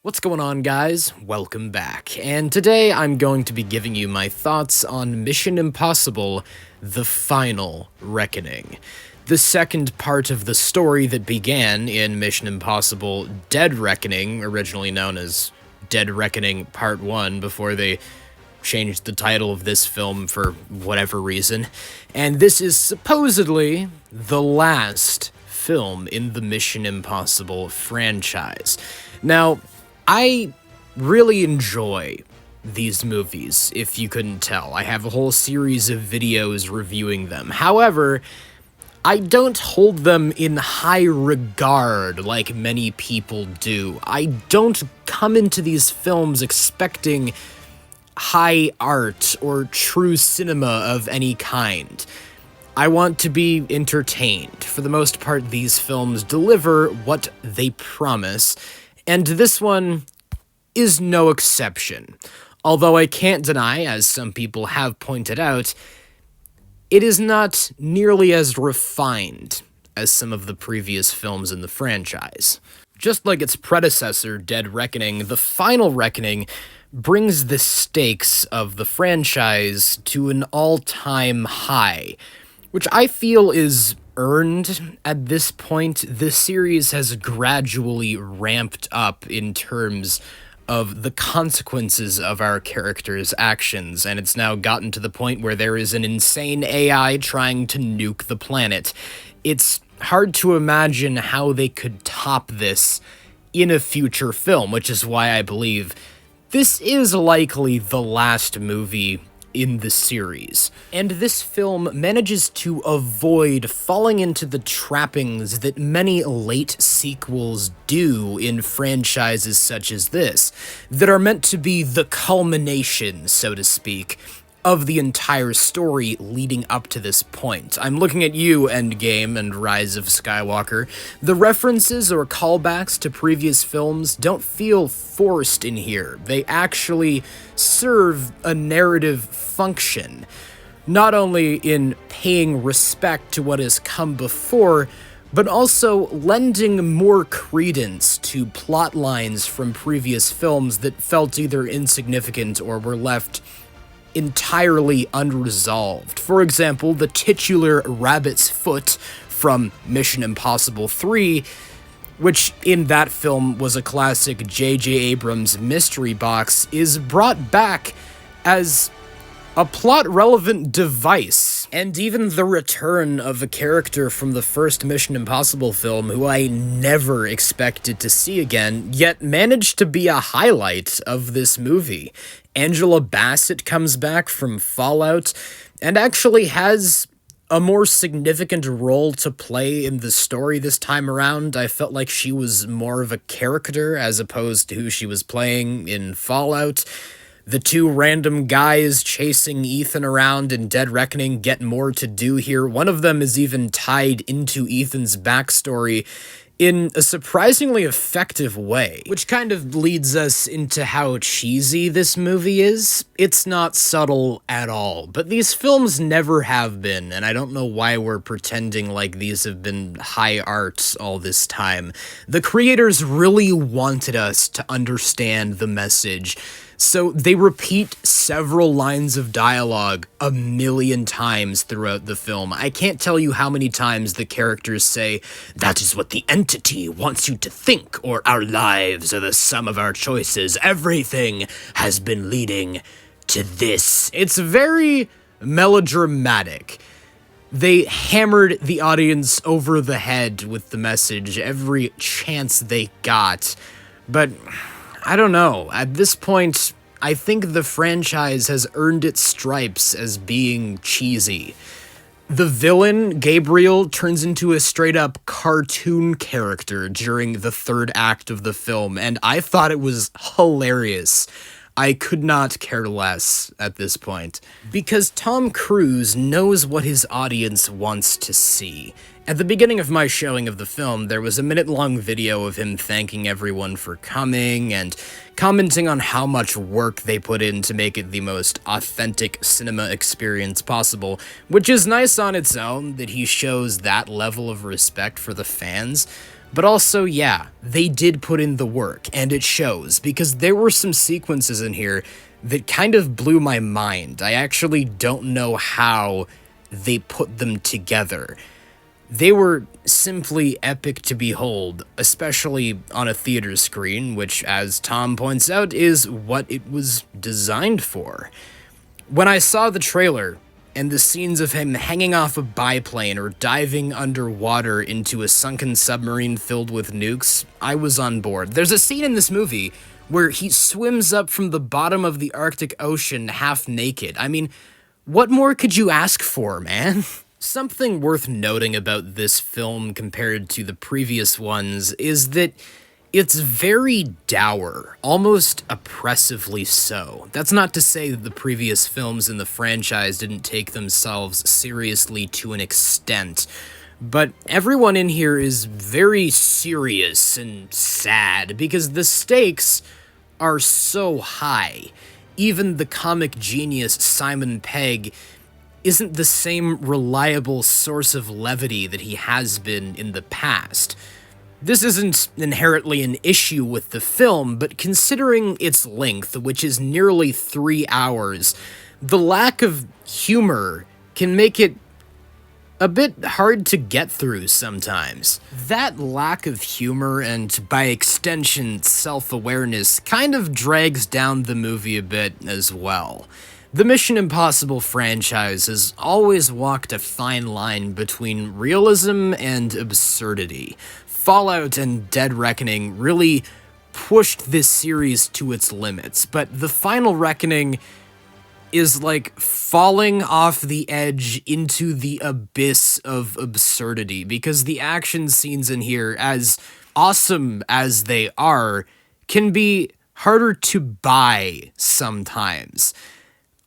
What's going on, guys? Welcome back, and today I'm going to be giving you my thoughts on Mission Impossible: The Final Reckoning, the second part of the story that began in Mission Impossible: Dead Reckoning, originally known as Dead Reckoning Part 1 before they changed the title of this film for whatever reason, and this is supposedly the last film in the Mission Impossible franchise. Now, I really enjoy these movies, if you couldn't tell. I have a whole series of videos reviewing them. However, I don't hold them in high regard like many people do. I don't come into these films expecting high art or true cinema of any kind. I want to be entertained. For the most part, these films deliver what they promise, and this one is no exception. Although I can't deny, as some people have pointed out, it is not nearly as refined as some of the previous films in the franchise. Just like its predecessor, Dead Reckoning, The Final Reckoning brings the stakes of the franchise to an all-time high, which I feel is earned at this point. The series has gradually ramped up in terms of the consequences of our characters' actions, and it's now gotten to the point where there is an insane AI trying to nuke the planet. It's hard to imagine how they could top this in a future film, which is why I believe this is likely the last movie in the series. And this film manages to avoid falling into the trappings that many late sequels do in franchises such as this, that are meant to be the culmination, so to speak, of the entire story leading up to this point. I'm looking at you, Endgame and Rise of Skywalker. The references or callbacks to previous films don't feel forced in here. They actually serve a narrative function, not only in paying respect to what has come before, but also lending more credence to plot lines from previous films that felt either insignificant or were left entirely unresolved. For example, the titular rabbit's foot from Mission Impossible 3, which in that film was a classic J.J. Abrams mystery box, is brought back as a plot-relevant device. And even the return of a character from the first Mission Impossible film who I never expected to see again, yet managed to be a highlight of this movie. Angela Bassett comes back from Fallout and actually has a more significant role to play in the story this time around. I felt like she was more of a character as opposed to who she was playing in Fallout. The two random guys chasing Ethan around in Dead Reckoning get more to do here. One of them is even tied into Ethan's backstory in a surprisingly effective way, which kind of leads us into how cheesy this movie is. It's not subtle at all, but these films never have been, and I don't know why we're pretending like these have been high art all this time. The creators really wanted us to understand the message, so they repeat several lines of dialogue a million times throughout the film. I can't tell you how many times the characters say, "That is what the entity wants you to think," or "Our lives are the sum of our choices. Everything has been leading to this." It's very melodramatic. They hammered the audience over the head with the message every chance they got, but I don't know. At this point, I think the franchise has earned its stripes as being cheesy. The villain, Gabriel, turns into a straight-up cartoon character during the third act of the film, and I thought it was hilarious. I could not care less at this point. Because Tom Cruise knows what his audience wants to see. At the beginning of my showing of the film, there was a minute-long video of him thanking everyone for coming and commenting on how much work they put in to make it the most authentic cinema experience possible, which is nice on its own that he shows that level of respect for the fans. But also, yeah, they did put in the work, and it shows, because there were some sequences in here that kind of blew my mind. I actually don't know how they put them together. They were simply epic to behold, especially on a theater screen, which, as Tom points out, is what it was designed for. When I saw the trailer, and the scenes of him hanging off a biplane or diving underwater into a sunken submarine filled with nukes, I was on board. There's a scene in this movie where he swims up from the bottom of the Arctic Ocean half naked. I mean, what more could you ask for, man? Something worth noting about this film compared to the previous ones is that it's very dour, almost oppressively so. That's not to say that the previous films in the franchise didn't take themselves seriously to an extent, but everyone in here is very serious and sad because the stakes are so high. Even the comic genius Simon Pegg isn't the same reliable source of levity that he has been in the past. This isn't inherently an issue with the film, but considering its length, which is nearly 3 hours, the lack of humor can make it a bit hard to get through sometimes. That lack of humor, and by extension self-awareness, kind of drags down the movie a bit as well. The Mission Impossible franchise has always walked a fine line between realism and absurdity. Fallout and Dead Reckoning really pushed this series to its limits, but the final Reckoning is like falling off the edge into the abyss of absurdity, because the action scenes in here, as awesome as they are, can be harder to buy sometimes.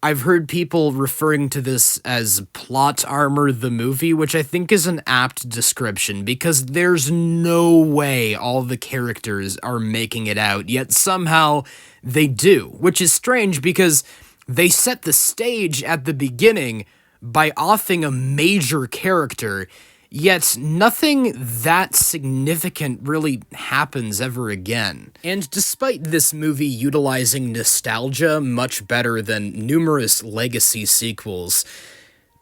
I've heard people referring to this as plot armor the movie, which I think is an apt description, because there's no way all the characters are making it out, yet somehow they do, which is strange because they set the stage at the beginning by offing a major character, yet nothing that significant really happens ever again. And despite this movie utilizing nostalgia much better than numerous legacy sequels,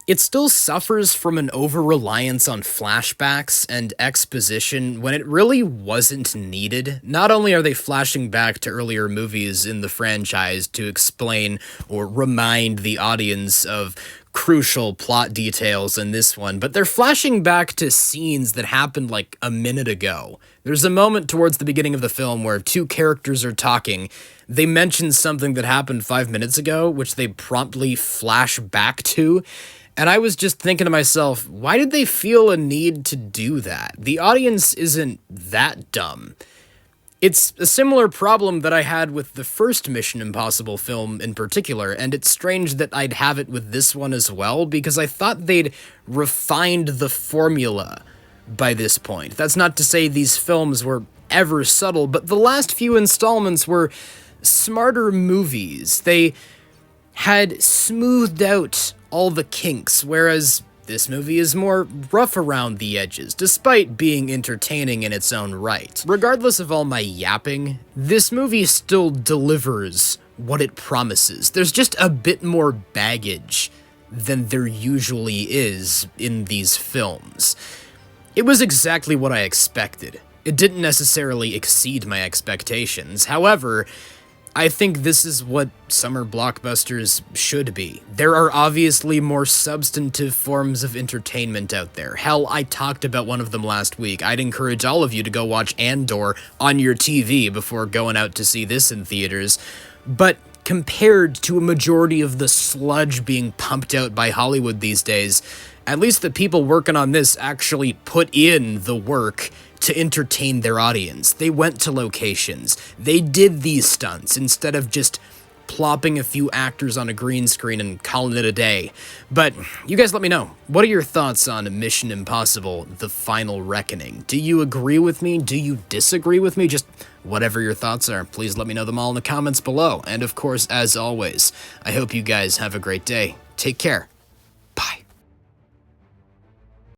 it still suffers from an over-reliance on flashbacks and exposition when it really wasn't needed. Not only are they flashing back to earlier movies in the franchise to explain or remind the audience of crucial plot details in this one, but they're flashing back to scenes that happened like a minute ago. There's a moment towards the beginning of the film where two characters are talking. They mention something that happened 5 minutes ago, which they promptly flash back to. And I was just thinking to myself, why did they feel a need to do that? The audience isn't that dumb. It's a similar problem that I had with the first Mission Impossible film in particular, and it's strange that I'd have it with this one as well, because I thought they'd refined the formula by this point. That's not to say these films were ever subtle, but the last few installments were smarter movies. They had smoothed out all the kinks, whereas this movie is more rough around the edges, despite being entertaining in its own right. Regardless of all my yapping, this movie still delivers what it promises. There's just a bit more baggage than there usually is in these films. It was exactly what I expected. It didn't necessarily exceed my expectations. However, I think this is what summer blockbusters should be. There are obviously more substantive forms of entertainment out there. Hell, I talked about one of them last week. I'd encourage all of you to go watch Andor on your TV before going out to see this in theaters. But compared to a majority of the sludge being pumped out by Hollywood these days, at least the people working on this actually put in the work to entertain their audience. They went to locations. They did these stunts instead of just plopping a few actors on a green screen and calling it a day. But you guys let me know. What are your thoughts on Mission Impossible: The Final Reckoning? Do you agree with me? Do you disagree with me? Just whatever your thoughts are, please let me know them all in the comments below. And of course, as always, I hope you guys have a great day. Take care.